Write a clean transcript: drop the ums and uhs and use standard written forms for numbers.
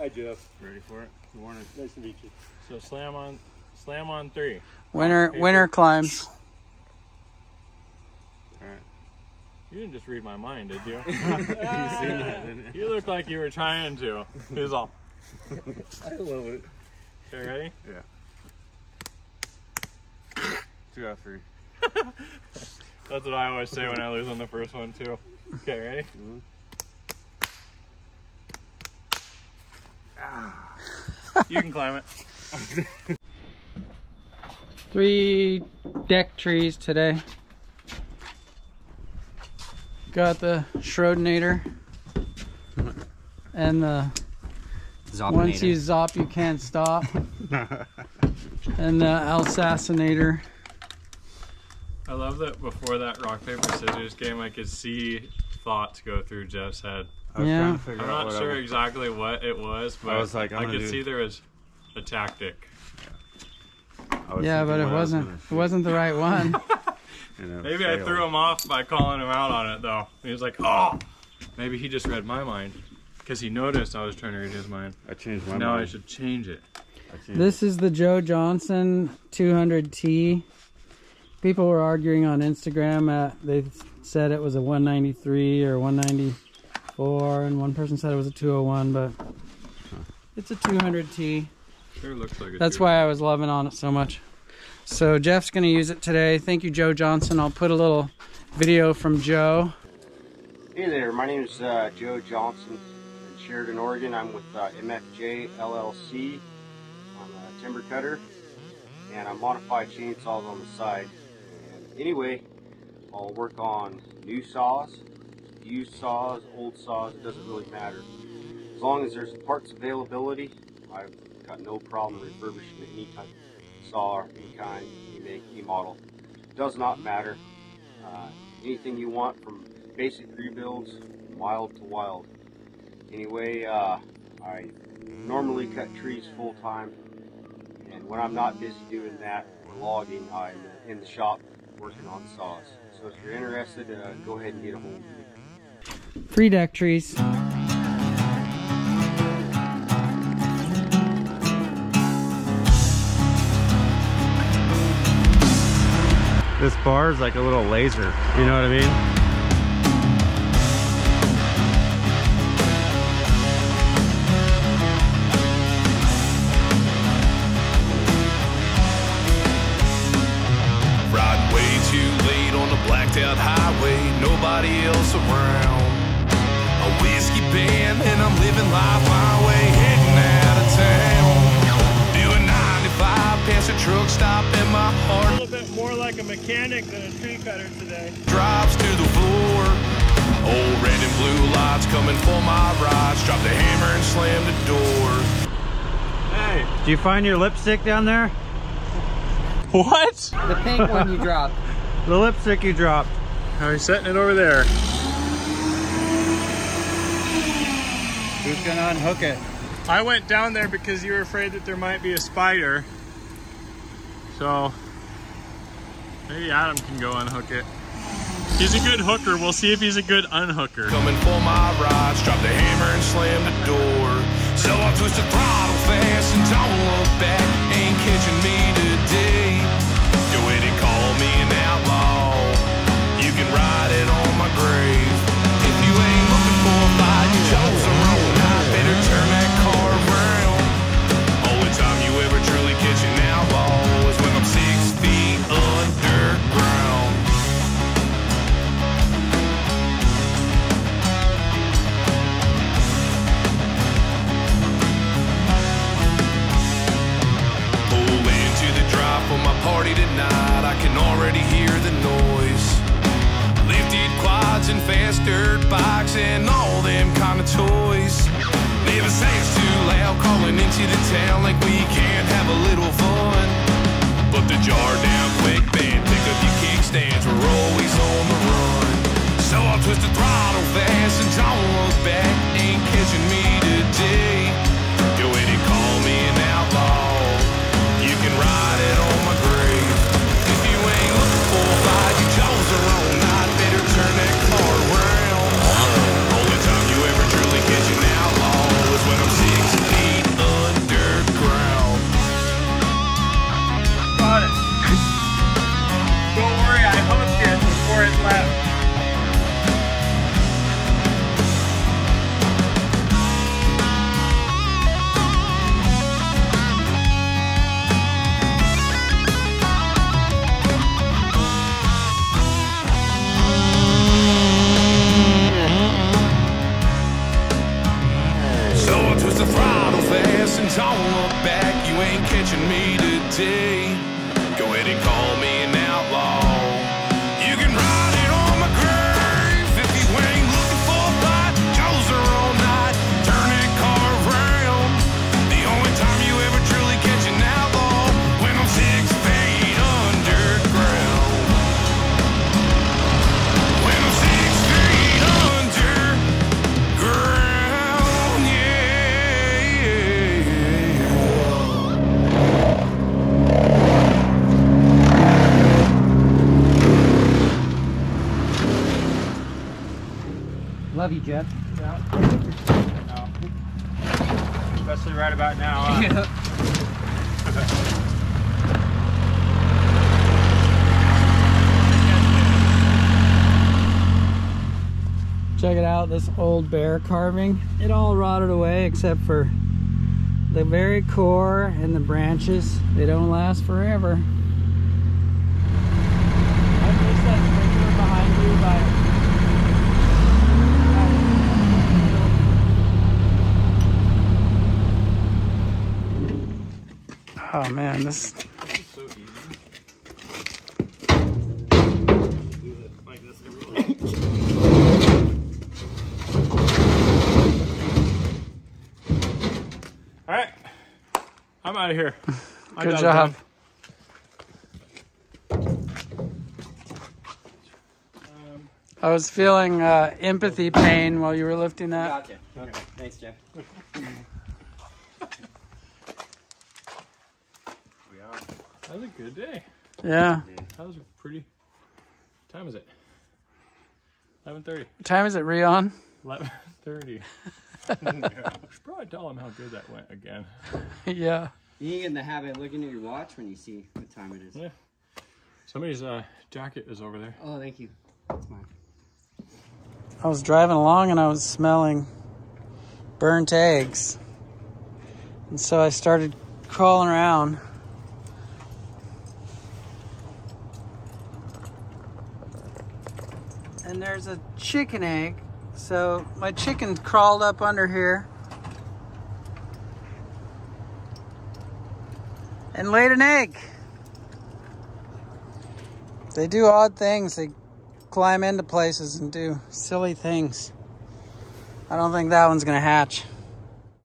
Hi, Jeff. Ready for it? Good morning. Nice to meet you. So slam on 3. Winner climbs. All right. You didn't just read my mind, did you? You seen that, didn't you? You looked like you were trying to. It was all. I love it. Okay, ready? Yeah. 2 out of 3. That's what I always say when I lose on the first one too. Okay, ready? You can climb it. 3 deck trees today. Got the Schrodinator and the once you zop you can't stop, and the Alsacinator. I love that before that rock paper scissors game I could see thoughts go through Jeff's head. Yeah, I'm not sure exactly what it was, but I could see there was a tactic. Yeah, but it wasn't the right one. Maybe I threw him off by calling him out on it though. He was like, oh, maybe he just read my mind because he noticed I was trying to read his mind. I changed my mind. Now I should change it. This is the Joe Johnson 200T. People were arguing on Instagram. They said it was a 193 or 194, and one person said it was a 201, but it's a 200T. Sure looks like it. That's why I was loving on it so much. So Jeff's going to use it today. Thank you, Joe Johnson. I'll put a little video from Joe. Hey there, my name is Joe Johnson in Sheridan, Oregon. I'm with MFJ LLC. I'm a timber cutter, and I modify chainsaws on the side. And anyway, I'll work on new saws, used saws, old saws, it doesn't really matter. As long as there's parts availability, I've got no problem refurbishing any type of saw, any kind, any make, any model. It does not matter. Anything you want, from basic rebuilds, wild to wild. Anyway, I normally cut trees full time, and when I'm not busy doing that or logging, I'm in the shop working on saws. So if you're interested, go ahead and get a hold of me. 3 deck trees. This bar is like a little laser, you know what I mean? Riding way too late on the blacked out highway, nobody else around. A whiskey band and I'm living life my way, heading out of town. Doing 95 past a truck stop and my heart A little bit more like a mechanic than a tree cutter today. drops to the floor. Old red and blue lights coming for my rides. Drop the hammer and slam the door. Hey, Did you find your lipstick down there? what? The pink one you dropped. The lipstick you dropped. I'm setting it over there. Who's gonna unhook it? I went down there because you were afraid that there might be a spider. So maybe Adam can go unhook it. He's a good hooker. We'll see if he's a good unhooker. Coming for my rides, drop the hammer and slam the door. So I twist the throttle fast and don't look back. Ain't catching me today. Go ahead and call me an outlaw. You can ride it on my grave. If you ain't looking for a fight, you chose the wrong night. Better turn that car around. Only time you ever truly catch an outlaw is when I'm 6 feet underground. Pull into the drive for my party tonight. I can already hear the noise. Lifted quads and fast dirt bikes and all them kind of toys. Never say it's too loud, calling into the town like we can't have a little fun. Put the jar down quick, band, pick up your kickstands, we're always on the run. So I'll twist the throttle fast and don't look back, ain't catching me today. Go ahead and call me an outlaw, you can ride it on my grave. If you ain't looking for a fight, you chose the wrong night, better turn that car around. Only time you ever truly catch an outlaw is when I'm 6 feet things, I won't look back. You ain't catching me today. Go ahead and call me an outlaw. You can write it on my grave. If you ain't looking for a fight, goes there all night. Turn that car around. The only time you ever truly catch an outlaw, when I'm 6 feet underground. When I'm 6 feet underground, Love you, Jeff. Especially right about now. Check it out, this old bear carving. It all rotted away except for the very core and the branches. They don't last forever. I missed that picture behind you Oh man, this This is so easy. Do it like this every day. All right, I'm out of here. good job. I was feeling empathy pain while you were lifting that. Gotcha. Okay. Thanks, Jeff. That was a good day. Yeah. That was a pretty. What time is it? 11:30. What time is it, Rion? 11:30. Should probably tell him how good that went again. Yeah. You get in the habit of looking at your watch when you see what time it is. Yeah. Somebody's jacket is over there. Oh, thank you. That's mine. I was driving along and I was smelling burnt eggs. And so I started crawling around. And there's a chicken egg. So my chicken crawled up under here and laid an egg. They do odd things. They climb into places and do silly things. I don't think that one's gonna hatch.